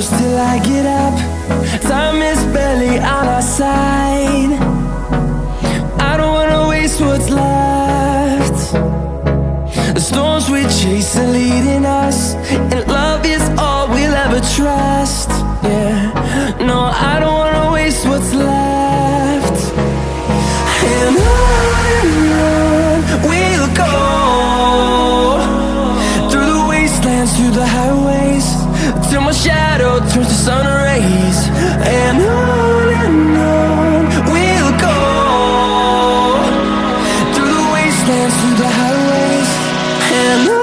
close till I get up. Time is barely on our side. I don't wanna waste what's left. The storms we chase are leading us, and love is all we'll ever trust. Yeah, no, I don't wanna waste what's left. And on we'll go, through the wastelands, through the highways, till my shadow turns to sun rays. And on we'll go, through the wastelands, through the highways, and on.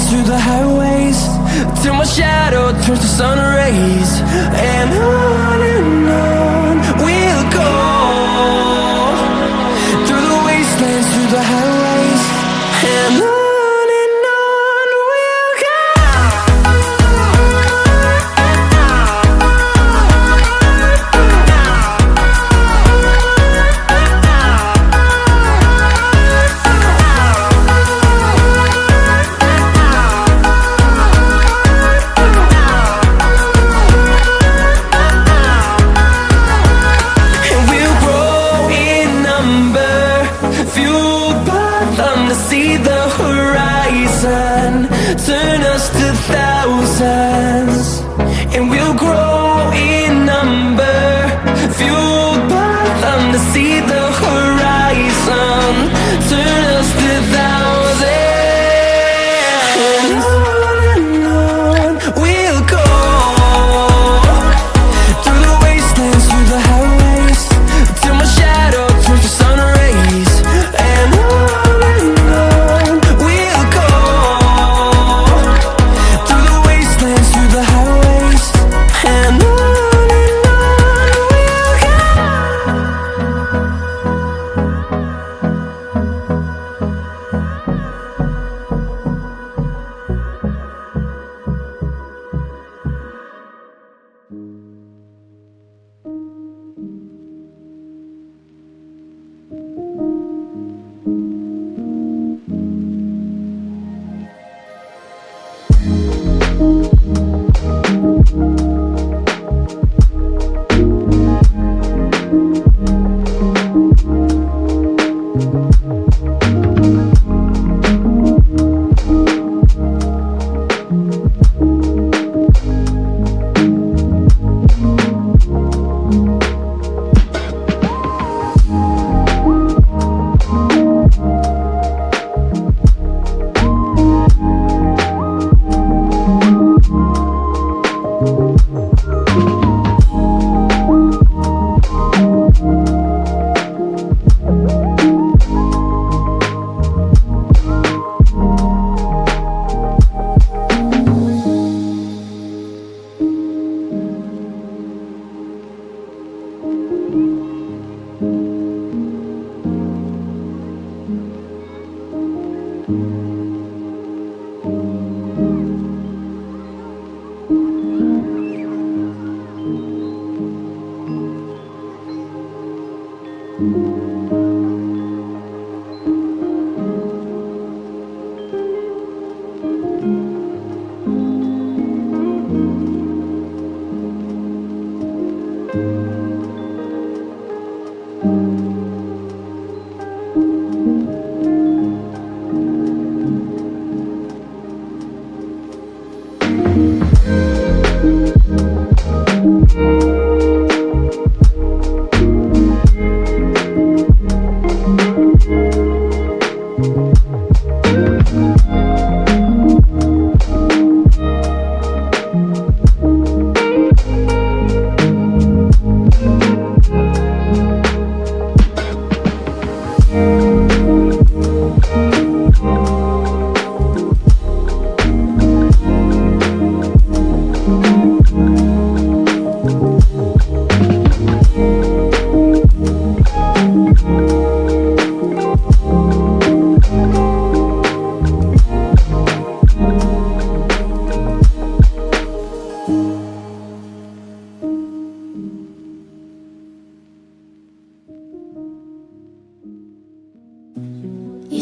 Through the highways, till my shadow turns to sun rays. And on we'll go, through the wastelands, through the highways, and on we'll go. See the horizon turn us to thousands, and we'll grow in number, fueled by them to see the horizon turn us to thousands. And on we'll go, through the wastelands, through the highways, till my shadow turns to sun rays. And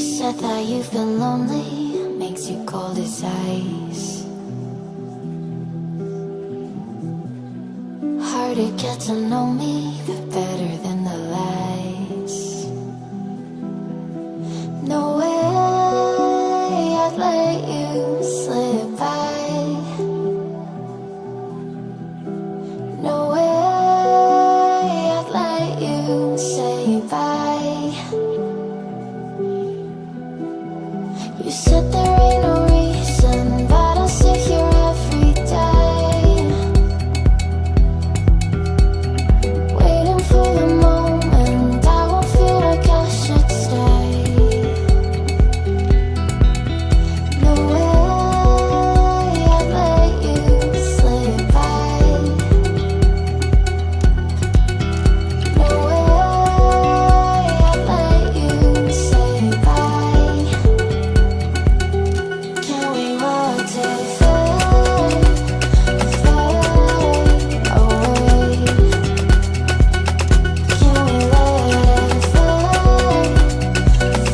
said that you've been lonely, makes you cold as ice. Hard to get to know me, but better than the lies. No way I'd let you slip by. No way I'd let you say bye. You said there ain't no reason, but I'll sit here every day, waiting for the moment I won't feel like I should stay. No way I'd let you slip by. No way I'd let you say bye. Can we watch it fade, fade away? Can we let it fade,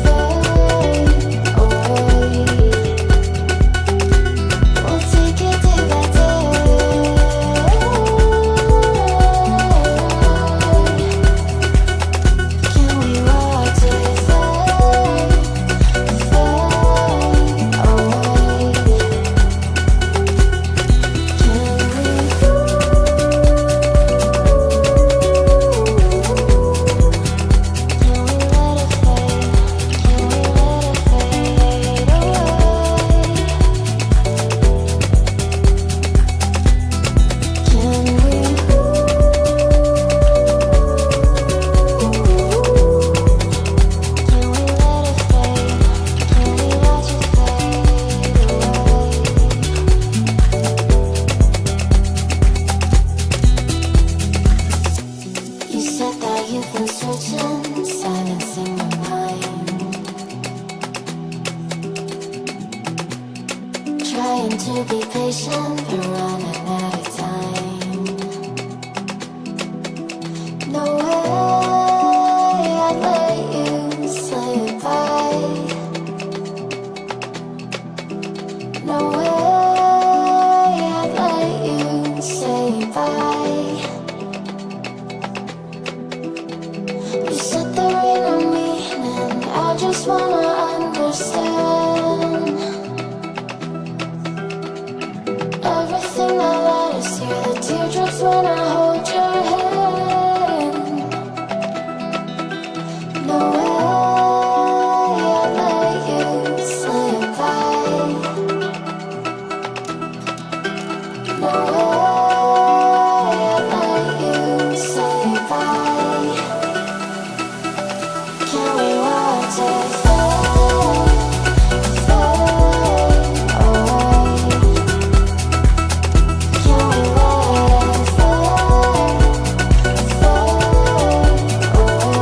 fade away? We'll take it day by day. Can we watch it fade, fade away? You said that you've been searching, silencing your mind, trying to be patient, but running out of time. No way I'd let you slip by. No way I'd let you say bye. You said there ain't no meaning, I just wanna understand everything that led us here, the teardrops when I hold your hand. No way I'd let you slip by. No way I'd let you say bye. Can we watch it fade, fade away? Can we let it fade, fade away?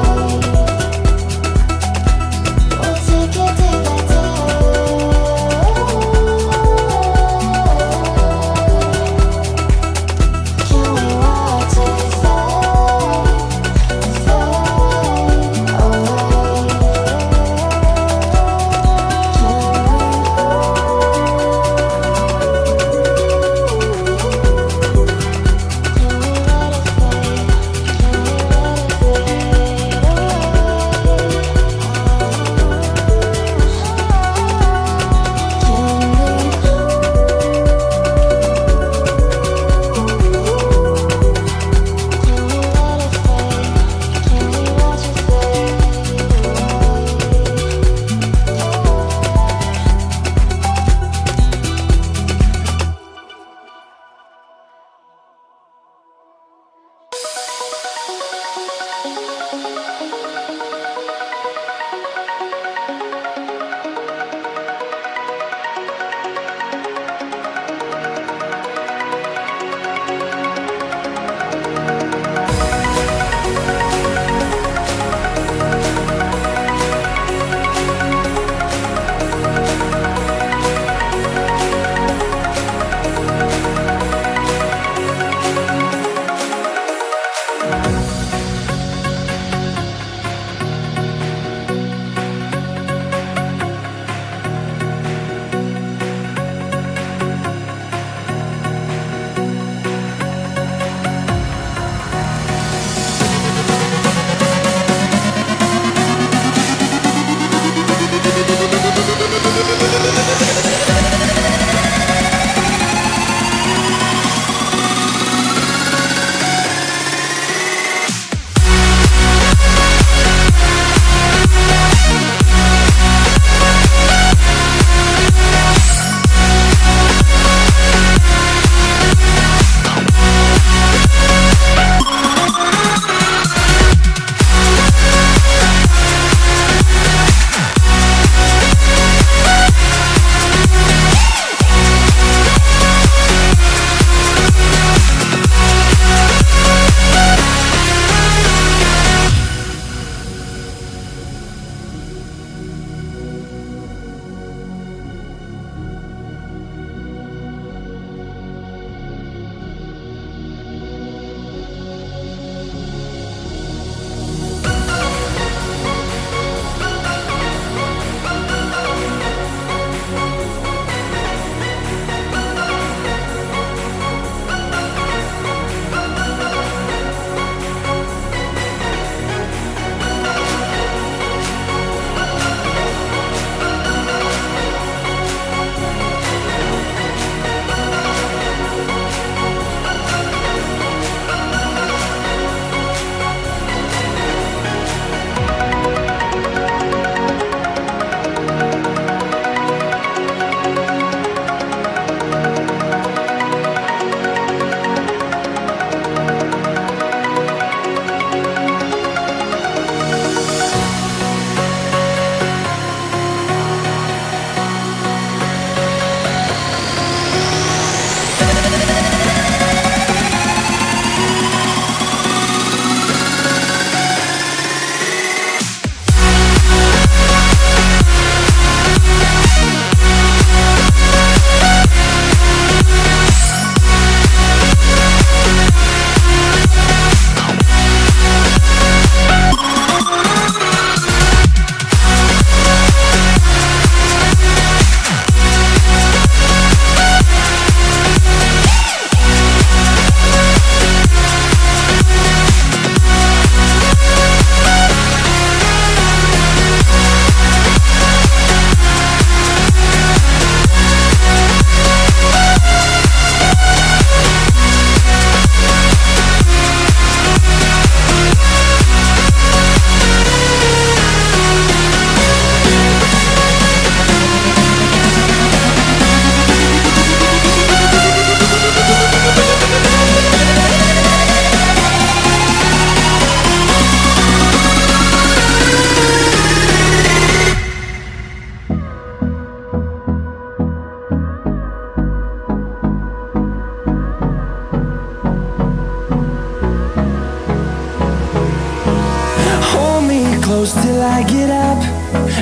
close till I get up.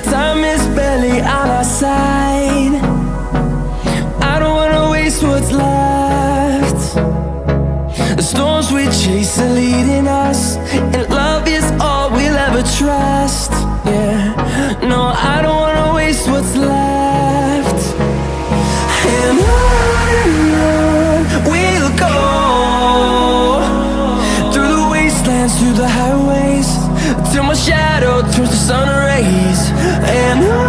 Time is barely on our side. I don't wanna waste what's left. The storms we chase are leading us, and love is all we'll ever trust. Yeah, no, I don't wanna waste what's left. And on we'll go, through the wastelands, through the highways, till my shadow turns to sun rays. And on